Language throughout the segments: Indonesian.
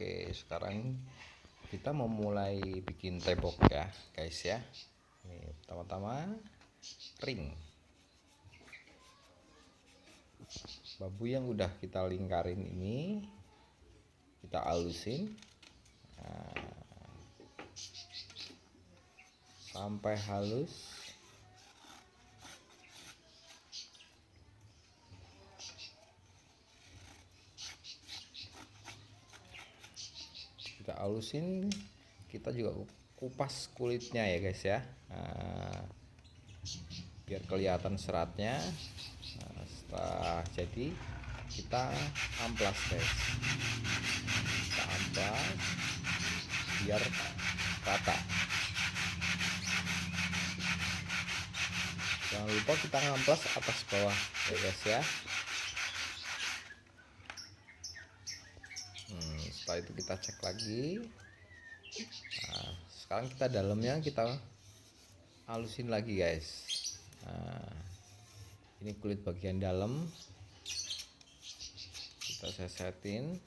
Oke, sekarang kita memulai bikin tembok ya guys ya. Ini pertama-tama ring bambu yang udah kita lingkarin ini kita halusin sampai halus. Kita halusin, kita juga kupas kulitnya ya guys ya. Biar kelihatan seratnya. Setelah jadi kita amplas guys, kita amplas biar rata. Jangan lupa kita ngamplas atas bawah ya guys ya. Setelah itu kita cek lagi. Nah, sekarang kita dalamnya kita halusin lagi guys. Ini kulit bagian dalam kita sesetin,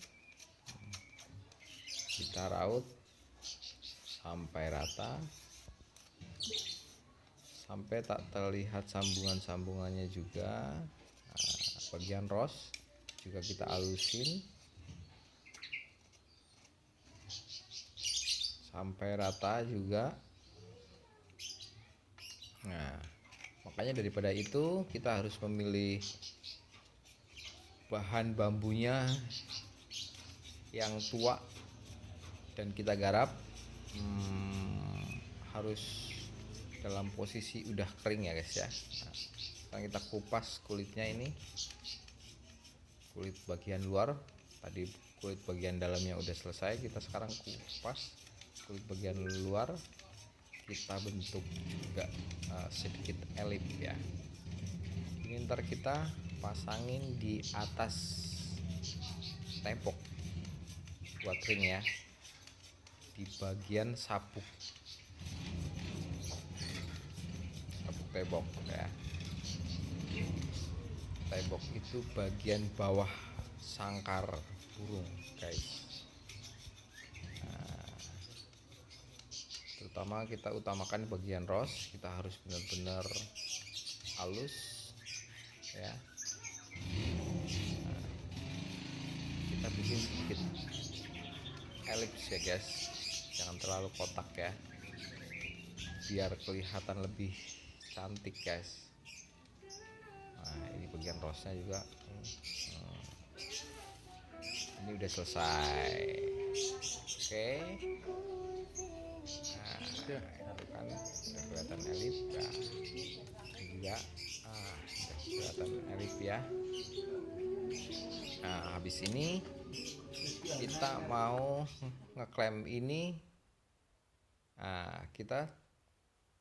kita raut sampai rata, sampai tak terlihat sambungan-sambungannya juga. Bagian ros juga kita halusin sampai rata juga. Nah, makanya daripada itu kita harus memilih bahan bambunya yang tua dan kita garap harus dalam posisi udah kering ya guys ya. Nah, sekarang kita kupas kulitnya, ini kulit bagian luar, tadi kulit bagian dalamnya udah selesai, kita sekarang kupas kulit bagian luar, kita bentuk juga sedikit elip ya. Ini ntar kita pasangin di atas tembok buat ring ya, di bagian sabuk tembok ya. Tembok itu bagian bawah sangkar burung guys. Terutama kita utamakan bagian ros, kita harus benar-benar halus ya. Kita bikin sedikit elips ya guys, jangan terlalu kotak ya, biar kelihatan lebih cantik guys. Nah, ini bagian rosnya juga ini udah selesai. Oke. Nah, itu kan udah kelihatan elip ya. Ini juga udah kelihatan elip ya. Nah, habis ini kita mau ngeklem ini. Nah, kita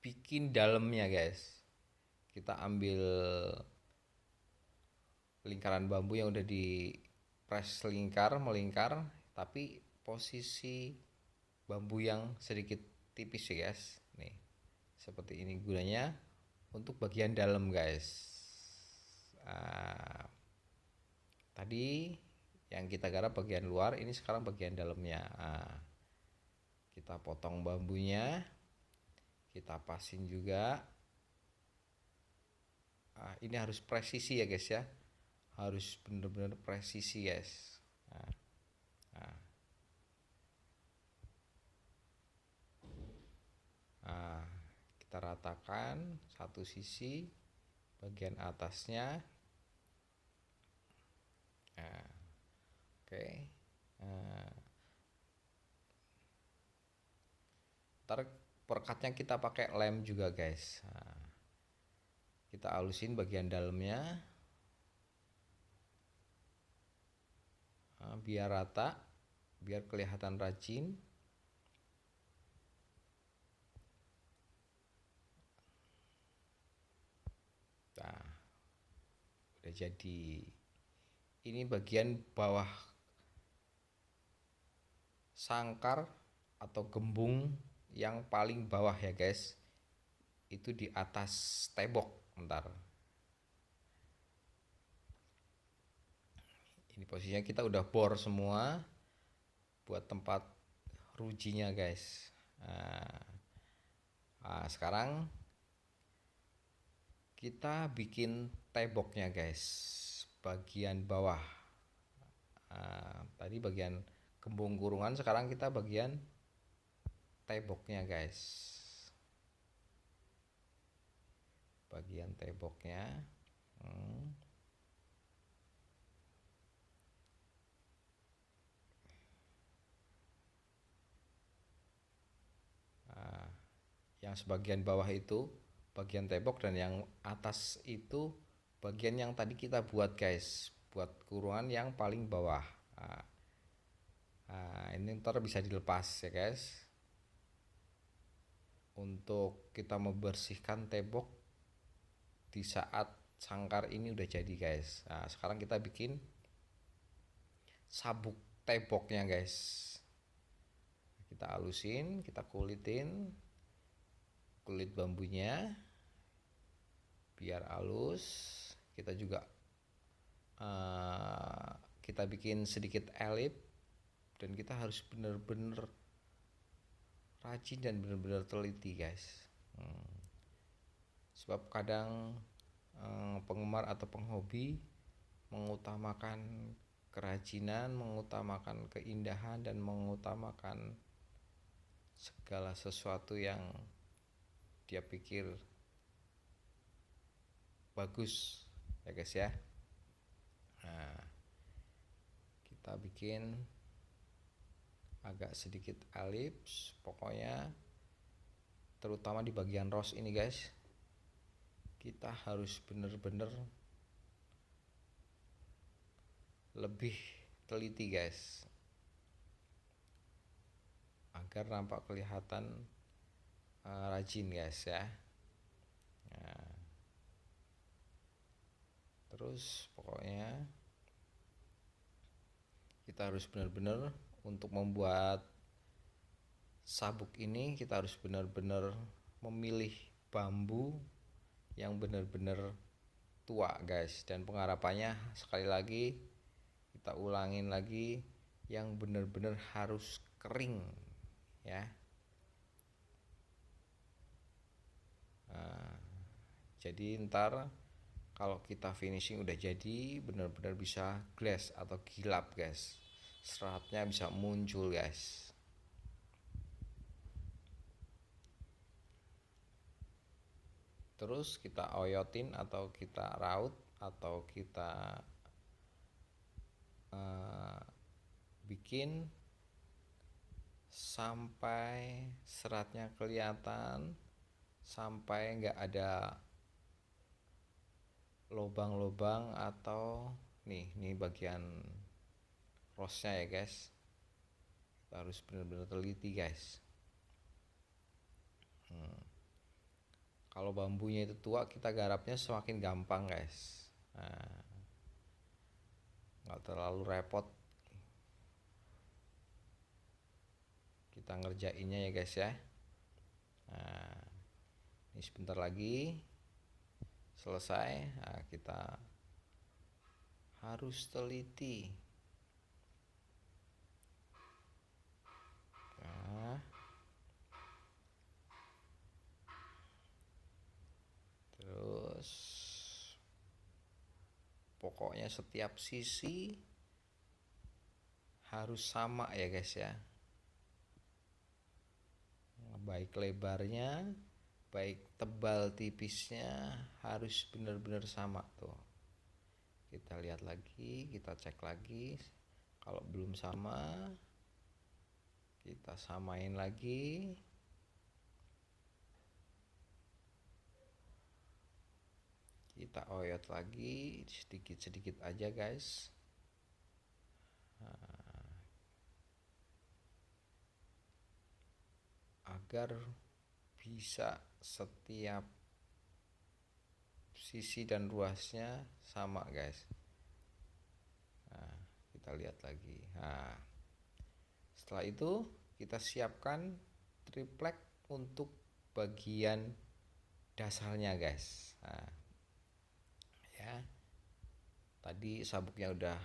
bikin dalamnya guys. Kita ambil lingkaran bambu yang udah di press melingkar, tapi posisi bambu yang sedikit tipis ya guys. Nih, seperti ini gunanya untuk bagian dalam guys. Tadi yang kita garap bagian luar, ini sekarang bagian dalamnya. Kita potong bambunya, kita pasin juga. Ini harus presisi ya guys ya, harus benar-benar presisi guys. Kita ratakan satu sisi bagian atasnya. Oke. Ntar perkatnya kita pakai lem juga guys. Kita halusin bagian dalamnya biar rata, biar kelihatan rajin. Nah, udah jadi. Ini bagian bawah sangkar atau gembung yang paling bawah ya guys, itu di atas tembok. Bentar, ini posisinya kita udah bor semua. buat tempat rujinya guys. Sekarang kita bikin temboknya guys, bagian bawah. Tadi bagian gembung kurungan, sekarang kita bagian temboknya guys, bagian temboknya. Yang sebagian bawah itu bagian tembok, dan yang atas itu bagian yang tadi kita buat guys, buat kurungan yang paling bawah. Ini ntar bisa dilepas ya guys, untuk kita membersihkan tembok di saat sangkar ini udah jadi guys. Sekarang kita bikin sabuk temboknya guys. Kita halusin, kita kulitin kulit bambunya biar halus. Kita juga kita bikin sedikit elip, dan kita harus bener-bener rajin dan bener-bener teliti guys. Sebab kadang penggemar atau penghobi mengutamakan kerajinan, mengutamakan keindahan, dan mengutamakan segala sesuatu yang dia pikir bagus ya guys ya. Kita bikin agak sedikit elips, pokoknya terutama di bagian ros ini guys, kita harus bener-bener lebih teliti guys, agar nampak kelihatan rajin guys ya. Terus pokoknya kita harus benar-benar, untuk membuat sabuk ini kita harus benar-benar memilih bambu yang benar-benar tua guys, dan penggarapannya sekali lagi kita ulangin lagi, yang benar-benar harus kering ya. Jadi ntar kalau kita finishing udah jadi, benar-benar bisa glass atau gilap guys, seratnya bisa muncul guys. Terus kita oyotin atau kita raut atau kita bikin sampai seratnya kelihatan, sampai nggak ada lubang-lubang. Atau nih bagian rosnya ya guys, kita harus benar-benar teliti guys. Kalau bambunya itu tua, kita garapnya semakin gampang guys, nggak terlalu repot kita ngerjainnya ya guys ya. Ini sebentar lagi selesai. Kita harus teliti. Terus pokoknya setiap sisi harus sama ya guys ya, baik lebarnya, baik tebal tipisnya, harus benar-benar sama tuh. Kita lihat lagi, kita cek lagi. Kalau belum sama, kita samain lagi. Kita oyot lagi sedikit-sedikit aja guys. Agar bisa setiap sisi dan ruasnya sama guys. Kita lihat lagi. Setelah itu kita siapkan triplek untuk bagian dasarnya guys. Ya, tadi sabuknya udah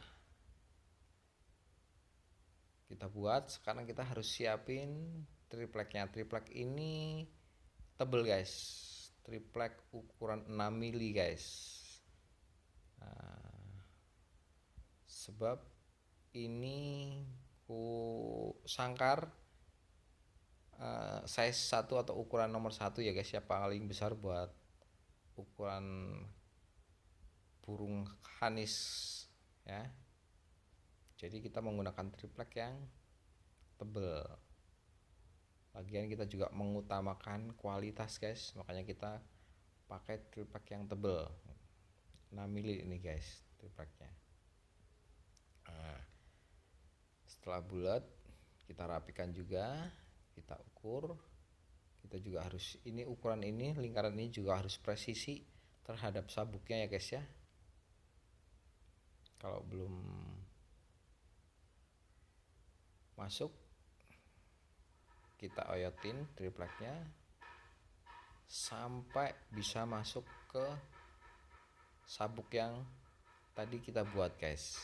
kita buat. Sekarang kita harus siapin tripleknya. Triplek ini tebel guys, triplek ukuran 6 mili guys. Nah, sebab ini sangkar size 1 atau ukuran nomor 1 ya guys ya, paling besar buat ukuran burung hanis ya. Jadi kita menggunakan triplek yang tebel. Lagian kita juga mengutamakan kualitas guys, makanya kita pakai triplek yang tebel 6 mili ini guys tripleknya. Nah, setelah bulat kita rapikan juga, kita ukur. Kita juga harus, ini ukuran ini, lingkaran ini juga harus presisi terhadap sabuknya ya guys ya. Kalau belum masuk, kita oyotin tripleknya sampai bisa masuk ke sabuk yang tadi kita buat guys.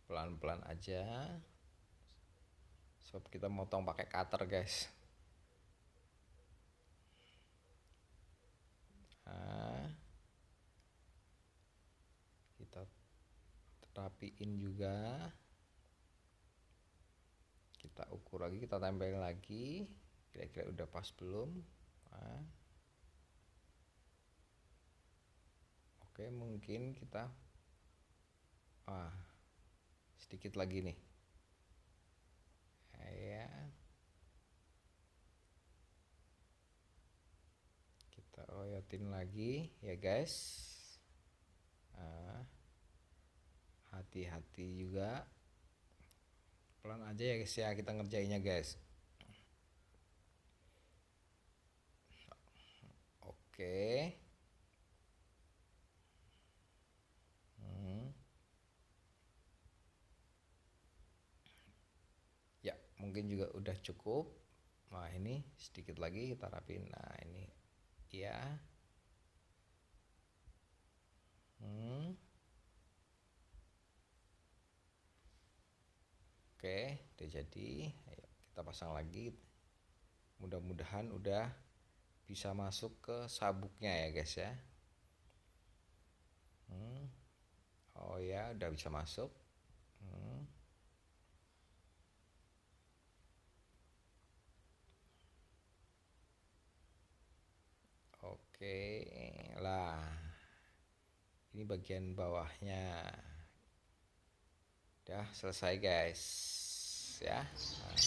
Pelan-pelan aja, sebab kita motong pakai cutter guys. Nah, kita rapiin juga, kita ukur lagi, kita tempelin lagi, kira-kira udah pas belum. Nah, oke, mungkin kita sedikit lagi nih ya, kita oyotin lagi ya guys. Hati-hati juga, pelan aja ya guys ya kita ngerjainnya guys. Oke. Ya mungkin juga udah cukup. Nah ini sedikit lagi kita rapiin. Nah ini ya. Oke, udah jadi. Ayo kita pasang lagi. Mudah-mudahan udah bisa masuk ke sabuknya ya guys ya. Oh ya, udah bisa masuk. Oke lah, ini bagian bawahnya udah selesai guys ya. Nah,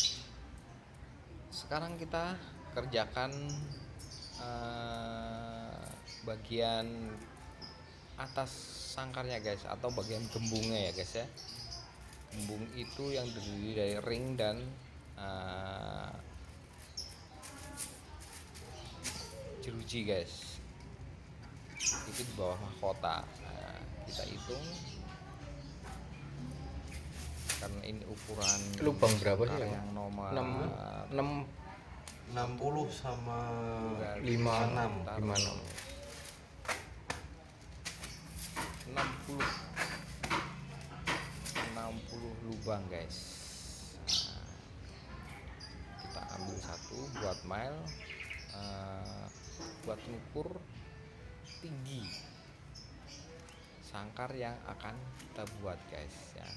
sekarang kita kerjakan bagian atas sangkarnya guys, atau bagian gembungnya ya guys ya. Gembung itu yang terdiri dari ring dan jeruji guys, itu di bawah mahkota. Nah, kita hitung karena ini ukuran lubang berapa sih ya? yang nomor 60 sama 56 60 lubang guys. Nah, kita ambil satu buat mile, buat ngukur tinggi sangkar yang akan kita buat guys ya.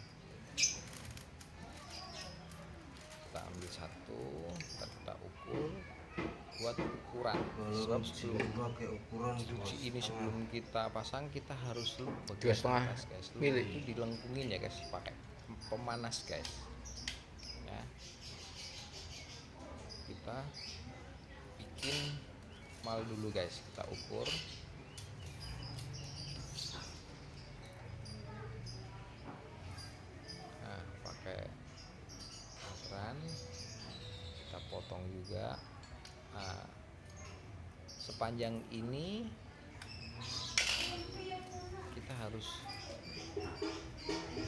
Kita ambil satu, kita ukur buat ukuran. Sebab sebelum pakai ukuran jeruji ini sebelum kita pasang, kita harus loop 2,5 atas guys. Loop mili. itu dilengkungin ya guys, pakai pemanas guys ya. Kita bikin mal dulu guys, kita ukur. Nah pakai meteran kita potong juga. Nah, sepanjang ini kita harus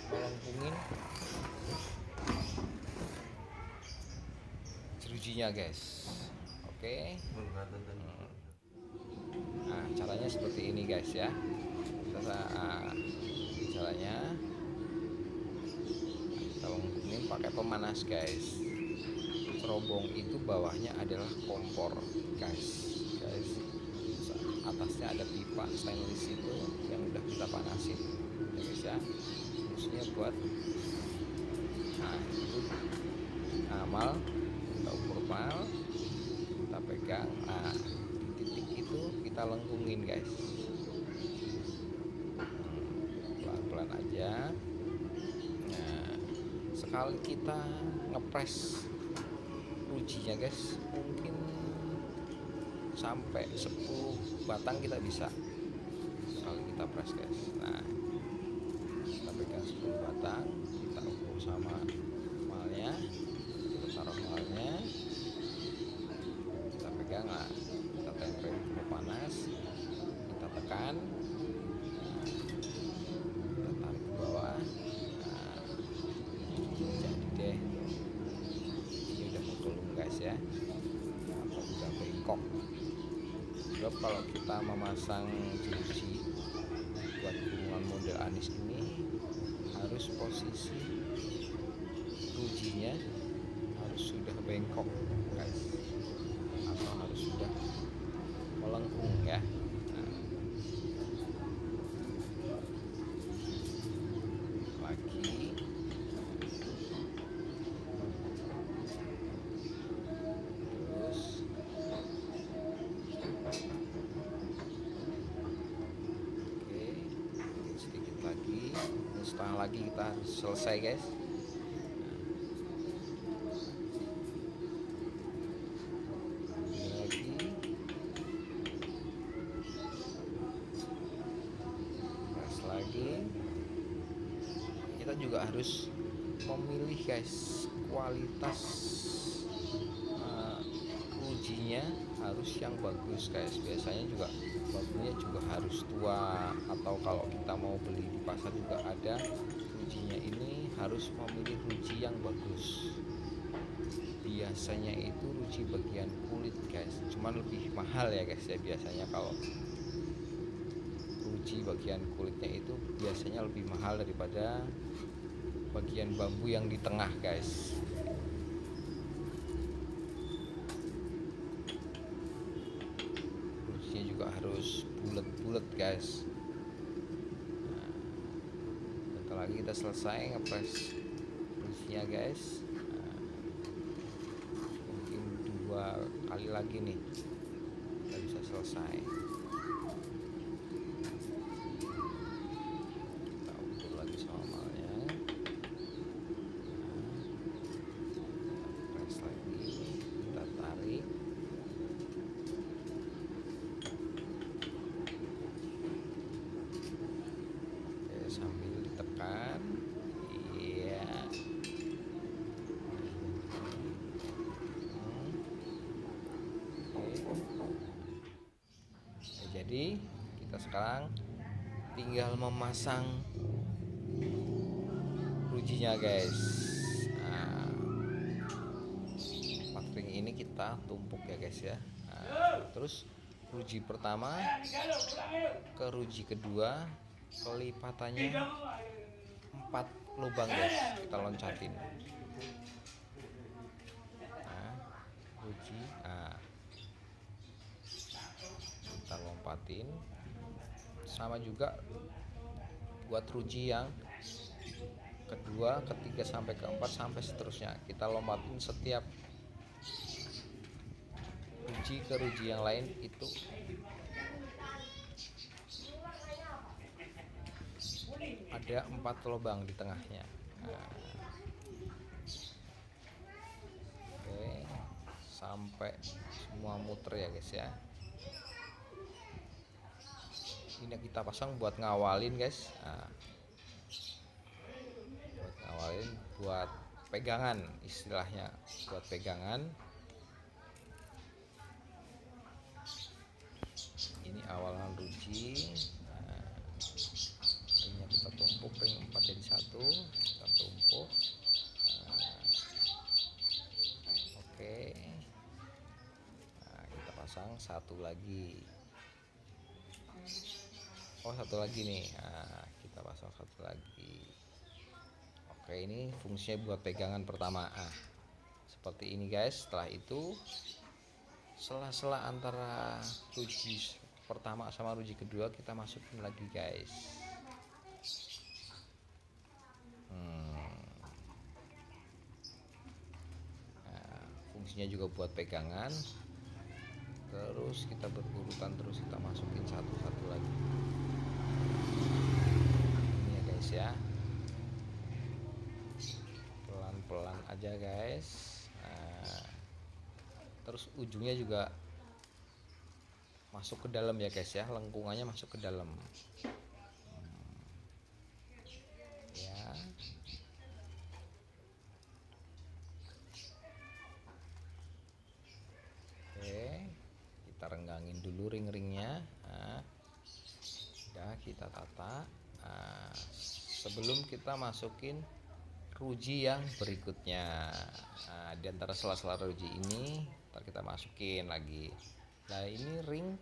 melengkungin jerujinya guys. Oke. Nah caranya seperti ini guys ya. Caranya pakai pemanas guys. Cerobong itu bawahnya adalah kompor guys. Atasnya ada pipa stainless itu yang udah kita panasin ya guys ya, fungsinya buat itu amal, kita ukur mal, kita pegang, di titik itu kita lengkungin guys, pelan-pelan aja. Nah, sekali kita ngepres rujinya guys, mungkin sampai 10 batang kita bisa kalau kita press guys. Nah, kita pegang 10 batang, kita ukur sama malnya, kita taruh malnya, kita pegang, kita tempel cukup panas, kita tekan, kita tarik ke bawah. Jadi deh, ini udah menggelung guys ya, atau udah bengkok. Sebab kalau kita memasang jeruji buat gulungan model anis ini, harus posisi rujinya harus sudah bengkok guys, atau harus sudah melengkung ya. Lagi terus sedikit lagi, setengah lagi kita selesai guys. Ini lagi, press lagi. Kita juga harus memilih guys kualitas rujinya, harus yang bagus guys. Biasanya juga bambunya juga harus tua, atau kalau kita mau beli di pasar juga ada rujinya, ini harus memilih ruji yang bagus. Biasanya itu ruji bagian kulit guys, cuman lebih mahal ya guys ya. Biasanya kalau ruji bagian kulitnya itu biasanya lebih mahal daripada bagian bambu yang di tengah guys. Rujinya juga harus bulat-bulat guys. Nah, bentar lagi kita selesai ngepres rujinya guys. Nah, mungkin 2 kali lagi nih kita bisa selesai. Kita ukur lagi sama malnya. Press lagi, kita tarik. Oke, sambil ditekan. Iya. Oke. Jadi kita sekarang tinggal memasang rujinya guys. Nah, 4 ring ini kita tumpuk ya guys ya. Nah, terus ruji pertama ke ruji kedua kelipatannya 4 lubang guys, kita loncatin. Nah, ruji, kita lompatin. Sama juga buat ruji yang kedua, ketiga sampai keempat sampai seterusnya, kita lompatin setiap ruji ke ruji yang lain itu ada 4 lubang di tengahnya. Nah, oke, sampai semua muter ya guys ya. Ini kita pasang buat ngawalin guys. Nah, buat ngawalin, buat pegangan istilahnya, buat pegangan. Ini awalan ruji. Nah, ringnya kita tumpuk, ring 4 jadi 1, kita tumpuk. Nah, oke. Nah, kita pasang satu lagi. Oh, satu lagi nih. Nah, kita pasang satu lagi. Oke. Oke, ini fungsinya buat pegangan pertama. Seperti ini guys. Setelah itu sela-sela antara ruji pertama sama ruji kedua kita masukin lagi guys. Fungsinya juga buat pegangan. Terus kita berurutan terus kita masukin satu-satu lagi. Ini ya guys ya. Pelan-pelan aja guys. Terus ujungnya juga masuk ke dalam ya guys ya, lengkungannya masuk ke dalam. Ya. Oke, kita renggangin dulu ring-ringnya. Udah kita tata. Sebelum kita masukin ruji yang berikutnya. Di antara sela-sela ruji ini ntar kita masukin lagi. Nah ini ring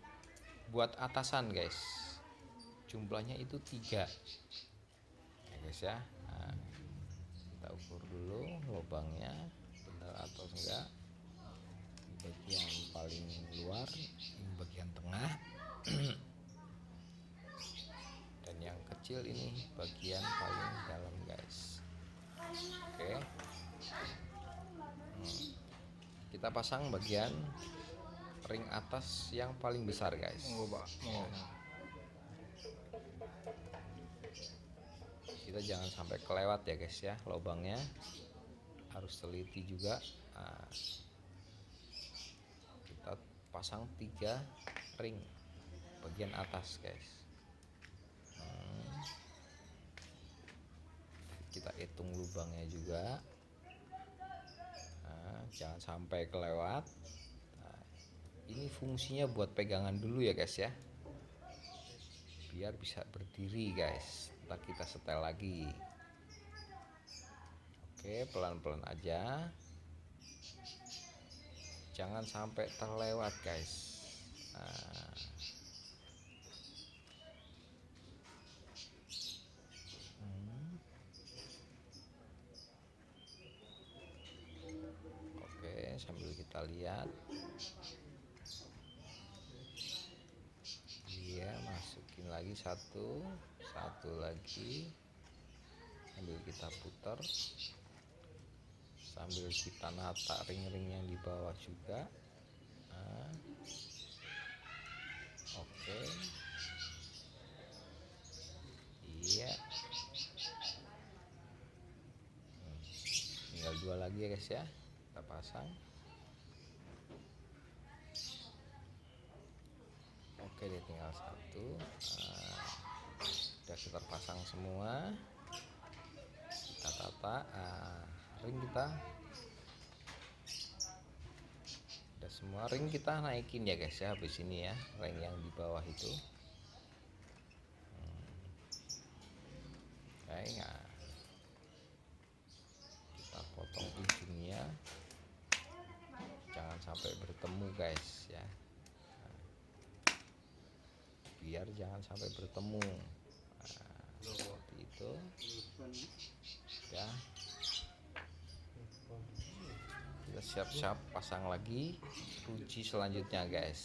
buat atasan guys, jumlahnya itu 3 ya guys ya. Kita ukur dulu lubangnya benar atau enggak. Bagian paling luar, ini bagian tengah, dan yang kecil ini bagian paling dalam guys. Oke, kita pasang bagian ring atas yang paling besar guys. Kita jangan sampai kelewat ya guys ya, lubangnya harus teliti juga. Kita pasang 3 ring bagian atas guys. Kita hitung lubangnya juga. Jangan sampai kelewat. Ini fungsinya buat pegangan dulu ya guys ya, biar bisa berdiri guys. Ntar kita setel lagi. Oke, pelan-pelan aja, jangan sampai terlewat guys. Oke, sambil kita lihat. Iya, masukin lagi satu lagi, sambil kita putar, sambil kita nata ring-ring yang di bawah juga. Oke, iya, tinggal 2 lagi ya guys ya, kita pasang. Oke, dia tinggal 1. Udah kita pasang semua, kita tata. Ring kita udah semua, ring kita naikin ya guys ya. Habis ini ya, ring yang di bawah itu. Kita potong ujungnya, jangan sampai bertemu guys ya, biar jangan sampai bertemu. Seperti itu ya. Kita siap-siap pasang lagi ruji selanjutnya guys.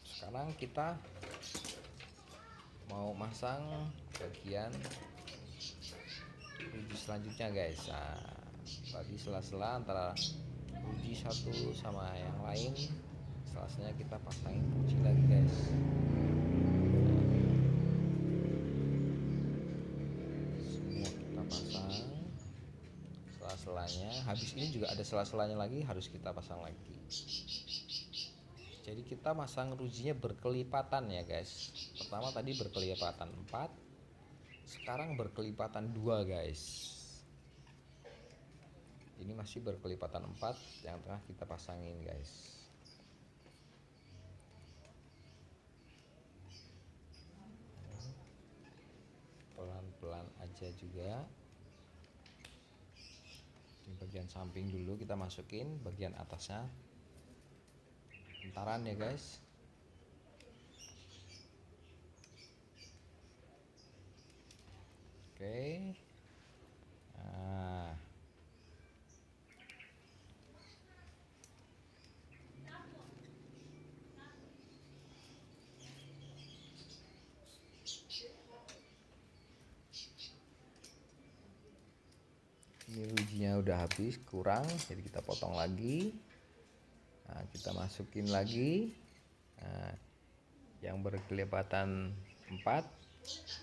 Sekarang kita mau masang bagian ruji selanjutnya guys. Tadi sela-sela antara ruji satu sama yang lain, selasanya kita pasangin ruji lagi guys. Semua kita pasang sela-selanya. Habis ini juga ada sela-selanya lagi, harus kita pasang lagi. Jadi kita masang rujinya berkelipatan ya guys. Pertama tadi berkelipatan 4, sekarang berkelipatan 2 guys. Ini masih berkelipatan 4, yang tengah kita pasangin guys. Pelan-pelan aja juga. Ini bagian bagian samping dulu kita masukin, bagian atasnya bentaran ya guys. Oke. Nah, ini rujinya udah habis, kurang, jadi kita potong lagi. Nah, kita masukin lagi. Nah, yang berkelipatan 4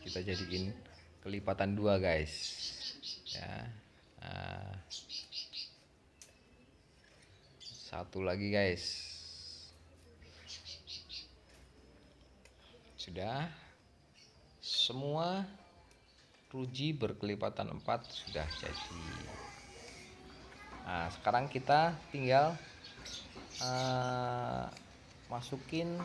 kita jadiin kelipatan 2 guys ya. Nah, satu lagi guys, sudah semua ruji berkelipatan 4 sudah jadi. Nah, sekarang kita tinggal masukin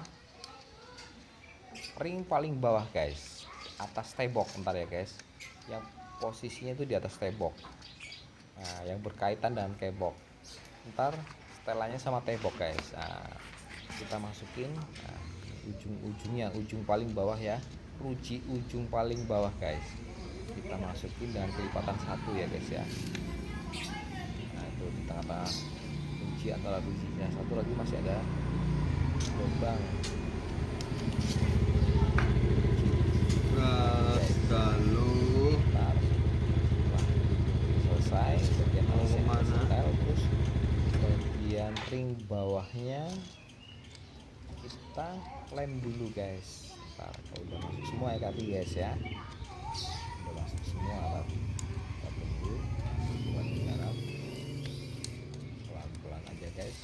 ring paling bawah guys, atas tembok ntar ya guys, yang posisinya itu di atas tembok. Nah, yang berkaitan dengan tembok, ntar setelannya sama tembok guys. Nah, kita masukin ujung-ujungnya, ujung paling bawah ya, ruji ujung paling bawah guys, kita masukin dengan kelipatan 1 ya guys ya. Nah, itu di tengah-tengah ruji, antara rujinya satu lagi masih ada lubang. Kalau Selesai bagian mau atasnya kita kemana? setel, terus bagian ring bawahnya kita lem dulu guys. Ntar kalau udah masuk semua ya tadi guys ya, udah masuk semua tapi kita tunggu buat digarap pelan-pelan aja guys.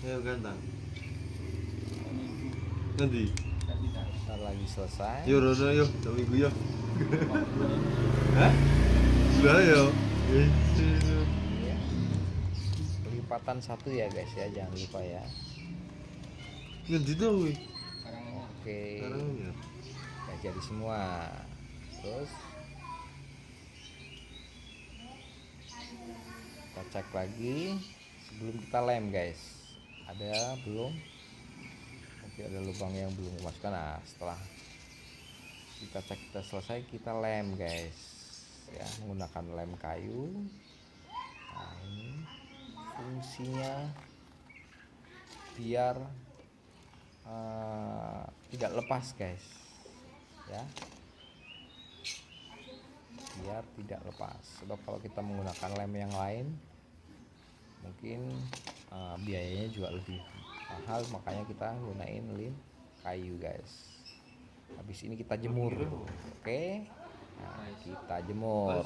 ayo gantang. Nanti. Ntar lagi selesai. Yo Rono yo, tak minggu yo. Hah? Sudah yo. Iya. Kelipatan 1 ya guys ya, jangan lupa ya. Nanti tuh. Oke, Sekarang ya. udah jadi semua. Terus kita cek lagi sebelum kita lem guys, ada belum? Oke, ada lubang yang belum dimasukkan. Nah, setelah kita cek kita selesai, kita lem guys ya, menggunakan lem kayu. Nah, ini fungsinya biar tidak lepas guys ya, biar tidak lepas. Sebab kalau kita menggunakan lem yang lain mungkin biayanya juga lebih mahal, makanya kita gunain lem kayu guys. Habis ini kita jemur. Oke, nah, kita jemur.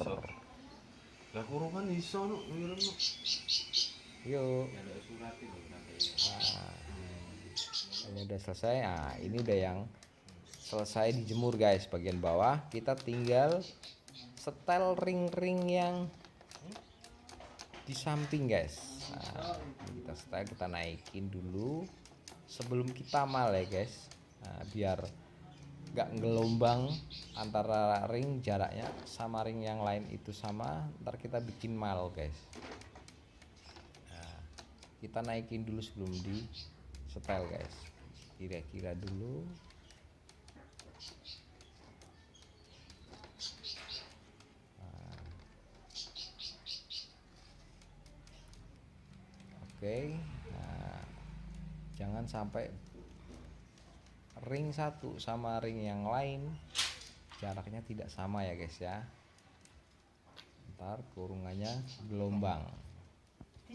Lah kurungan iso no, mireng no. Yuk. Nah, ini udah selesai. Nah, ini udah yang selesai dijemur guys. Bagian bawah kita tinggal setel ring-ring yang di samping guys. Nah, kita setel, kita naikin dulu sebelum kita mal ya guys. Nah, biar nggak gelombang antara ring, jaraknya sama ring yang lain itu sama, ntar kita bikin mal guys. Nah, kita naikin dulu sebelum di setel guys, kira-kira dulu. Nah, oke. Nah, jangan sampai ring satu sama ring yang lain jaraknya tidak sama ya guys ya, ntar kurungannya gelombang. Oke,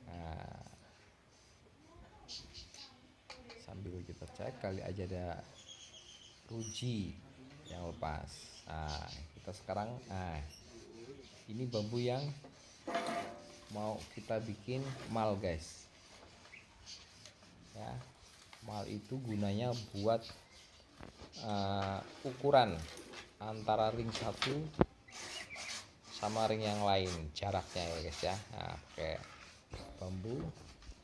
nah, sambil kita cek kali aja ada ruji yang lepas. Nah, kita sekarang, nah ini bambu yang mau kita bikin mal guys ya. Mal itu gunanya buat ukuran antara ring satu sama ring yang lain, jaraknya ya guys ya. Nah, pakai bambu.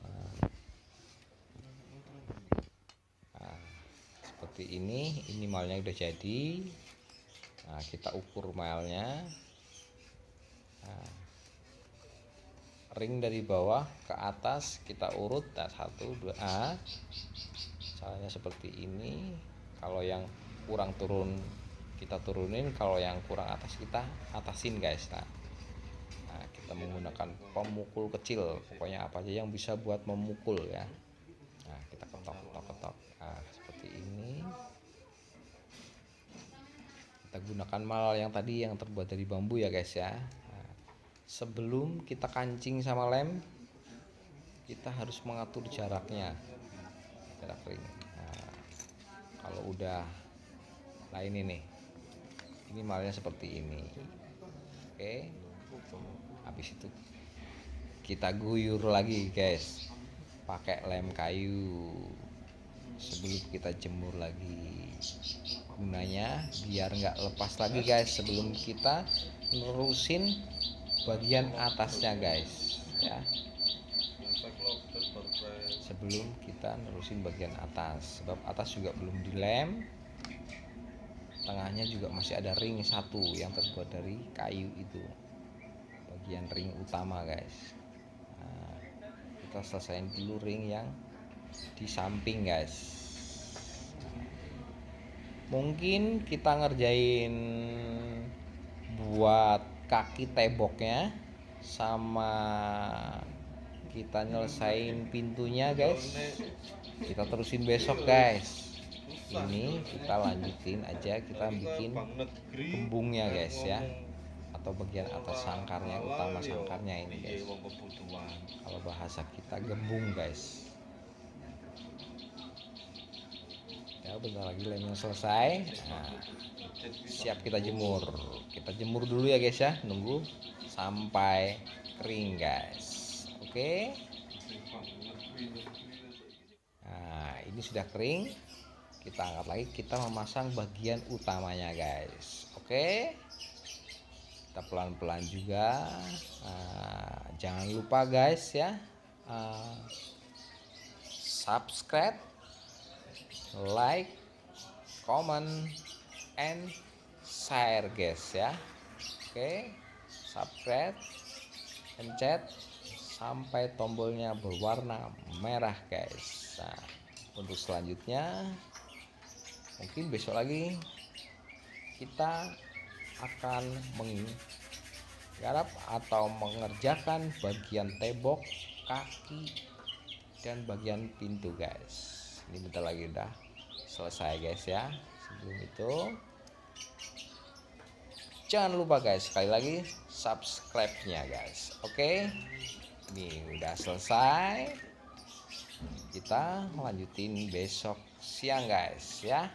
Nah, seperti ini malnya udah jadi. Nah, kita ukur malnya. Nah, ring dari bawah ke atas kita urut. Nah, 1 2 caranya seperti ini. Kalau yang kurang turun kita turunin, kalau yang kurang atas kita atasin guys. Nah, kita menggunakan pemukul kecil, pokoknya apa aja yang bisa buat memukul ya. Nah, kita ketok. Nah, seperti ini. Kita gunakan mal yang tadi yang terbuat dari bambu ya guys ya. Nah, sebelum kita kancing sama lem, kita harus mengatur jarak ring. Nah, kalau udah ini malnya seperti ini. Oke, habis itu kita guyur lagi guys pakai lem kayu sebelum kita jemur lagi. Gunanya biar nggak lepas lagi guys sebelum kita nerusin bagian atasnya guys ya. Sebelum kita nerusin bagian atas, sebab atas juga belum dilem, tengahnya juga masih ada ring 1 yang terbuat dari kayu itu, bagian ring utama guys. Nah, kita selesaiin dulu ring yang di samping guys. Mungkin kita ngerjain buat kaki temboknya sama kita nyelesain pintunya guys, kita terusin besok guys. Ini kita lanjutin aja, kita bikin gembungnya guys ya, atau bagian atas sangkarnya, utama sangkarnya ini guys. Kalau bahasa kita gembung guys. Ya, bentar lagi lemnya selesai. Nah, siap kita jemur. Kita jemur dulu ya guys ya, nunggu sampai kering guys. Oke. Nah, ini sudah kering. Kita angkat lagi, kita memasang bagian utamanya guys. Oke. Kita pelan-pelan juga. Nah, jangan lupa guys ya, subscribe, like, comment, and share guys ya. Oke, subscribe, pencet sampai tombolnya berwarna merah guys. Nah, untuk selanjutnya mungkin besok lagi kita akan menggarap atau mengerjakan bagian tembok, kaki, dan bagian pintu guys. Ini bentar lagi udah selesai guys ya. Sebelum itu jangan lupa guys, sekali lagi subscribe-nya guys. Oke, ini udah selesai. Kita lanjutin besok siang guys ya.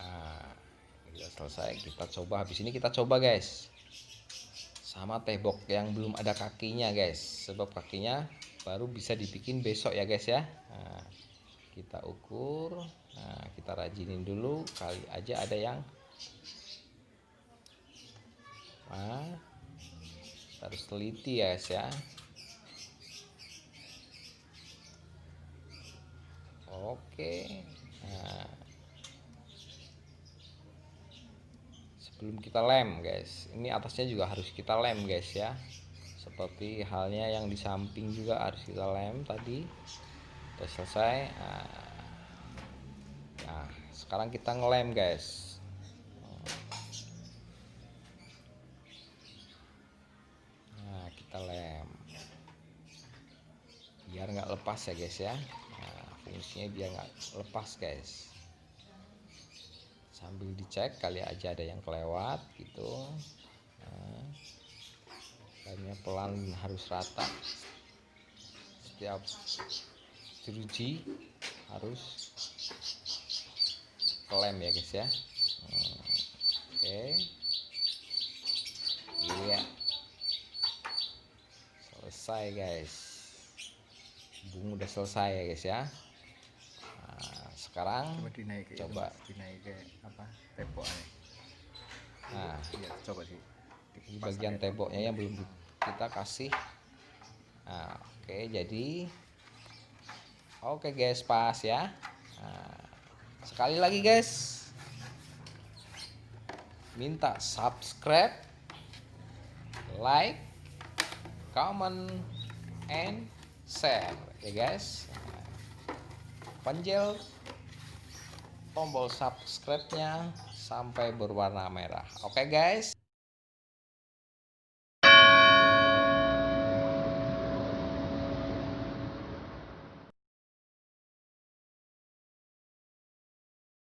Nah, udah selesai. Kita coba, habis ini kita coba guys sama tembok yang belum ada kakinya guys, sebab kakinya baru bisa dibikin besok ya guys ya. Nah, kita ukur, nah kita rajinin dulu, kali aja ada yang harus teliti ya guys ya. Oke, nah sebelum kita lem guys, ini atasnya juga harus kita lem guys ya, seperti halnya yang di samping juga harus kita lem tadi. Udah selesai. Nah, sekarang kita ngelem guys. Nah, kita lem biar nggak lepas ya guys ya. Nah, fungsinya biar nggak lepas guys, sambil dicek kali aja ada yang kelewat gitu. Nah, lemnya pelan, harus rata, setiap jeruji harus kelem ya guys ya. Oke, iya, selesai guys. Bung udah selesai ya guys ya. Nah, sekarang coba dinaik apa temboknya. Nah, Ya, coba sih. di bagian temboknya yang belum kita kasih Nah, oke, jadi oke guys, pas ya. Nah, sekali lagi guys, minta subscribe, like, comment, and share ya guys. Penjel tombol subscribe-nya sampai berwarna merah. Oke guys.